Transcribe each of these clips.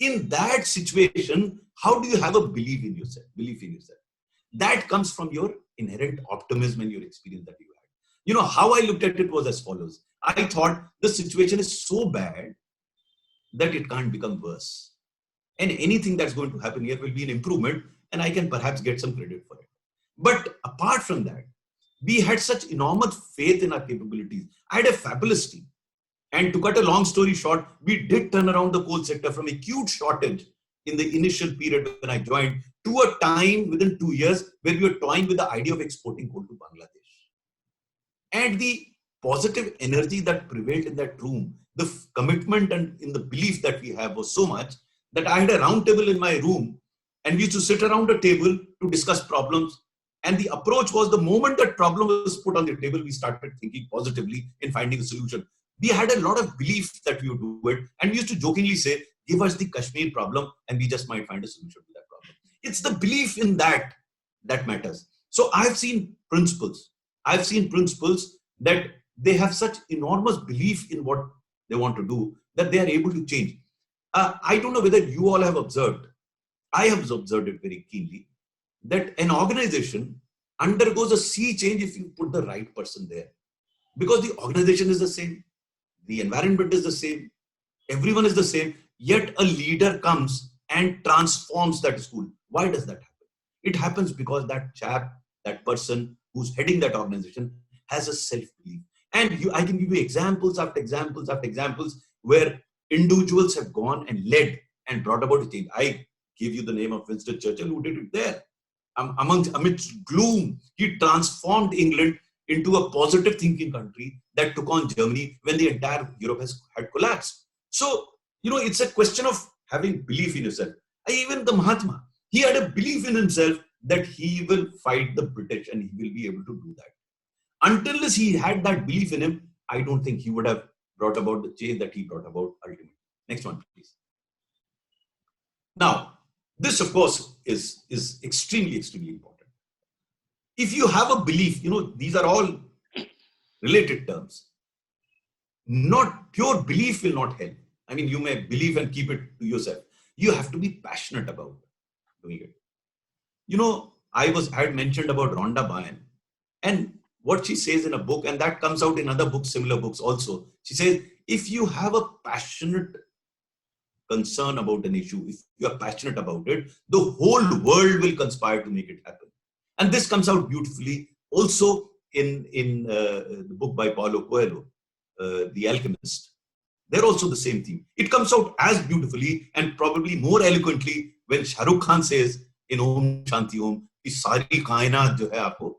In that situation, how do you have a belief in yourself? That comes from your inherent optimism and your experience that you had. How I looked at it was as follows. I thought the situation is so bad that it can't become worse. And anything that's going to happen here will be an improvement, and I can perhaps get some credit for it. But apart from that, we had such enormous faith in our capabilities. I had a fabulous team. And to cut a long story short, we did turn around the coal sector from acute shortage in the initial period when I joined to a time within 2 years where we were toying with the idea of exporting coal to Bangladesh. And the positive energy that prevailed in that room, the commitment and in the belief that we have was so much that I had a round table in my room and we used to sit around a table to discuss problems. And the approach was the moment that problem was put on the table, we started thinking positively in finding a solution. We had a lot of belief that we would do it. And we used to jokingly say, give us the Kashmir problem and we just might find a solution to that problem. It's the belief in that matters. So I've seen principles that they have such enormous belief in what they want to do that they are able to change. I don't know whether you all have observed, I have observed it very keenly, that an organization undergoes a sea change if you put the right person there. Because the organization is the same, the environment is the same, everyone is the same, yet a leader comes and transforms that school. Why does that happen? It happens because that chap, that person who's heading that organization has a self-belief. And I can give you examples after examples after examples where individuals have gone and led and brought about a change. I gave you the name of Winston Churchill who did it there. Amidst gloom, he transformed England into a positive thinking country that took on Germany when the entire Europe had collapsed. So, it's a question of having belief in yourself. Even the Mahatma, he had a belief in himself that he will fight the British and he will be able to do that. Until he had that belief in him, I don't think he would have brought about the change that he brought about ultimately. Next one, please. Now, this, of course, is extremely, extremely important. If you have a belief, these are all related terms. Not pure belief will not help. I mean, you may believe and keep it to yourself. You have to be passionate about doing it. I had mentioned about Rhonda Byrne and what she says in a book, and that comes out in other books, similar books also. She says, if you have a passionate concern about an issue, if you are passionate about it, the whole world will conspire to make it happen. And this comes out beautifully also in the book by Paulo Coelho, The Alchemist. They're also the same theme. It comes out as beautifully and probably more eloquently when Shah Rukh Khan says in Om Shanti Om, "Ki sari kainat jo hai aapko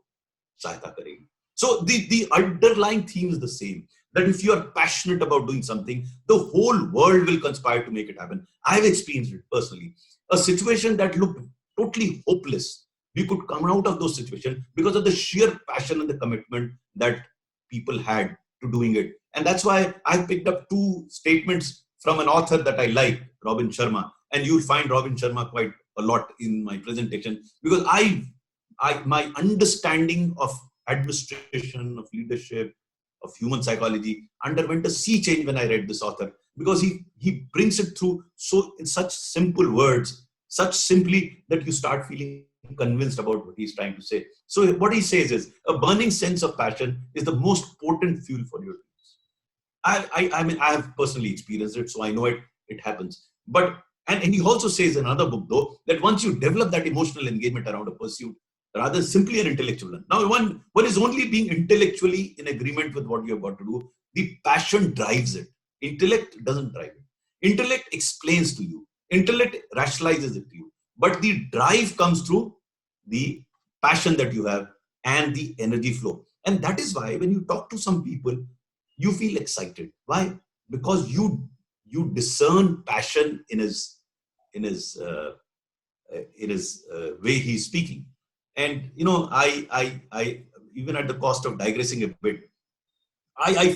sahayata karegi." So the underlying theme is the same. That if you are passionate about doing something, the whole world will conspire to make it happen. I've experienced it personally. A situation that looked totally hopeless, we could come out of those situations because of the sheer passion and the commitment that people had to doing it. And that's why I picked up two statements from an author that I like, Robin Sharma. And you'll find Robin Sharma quite a lot in my presentation because my understanding of administration, of leadership, of human psychology underwent a sea change when I read this author because he brings it through in such simple words, such simply that you start feeling convinced about what he's trying to say. So what he says is a burning sense of passion is the most potent fuel for your dreams. I mean, I have personally experienced it, so I know it happens. But and he also says in another book though that once you develop that emotional engagement around a pursuit, rather simply an intellectual one. Now, one is only being intellectually in agreement with what you've got to do. The passion drives it. Intellect doesn't drive it. Intellect explains to you. Intellect rationalizes it to you. But the drive comes through the passion that you have and the energy flow. And that is why when you talk to some people, you feel excited. Why? Because you discern passion in his way he's speaking. And I even at the cost of digressing a bit, I found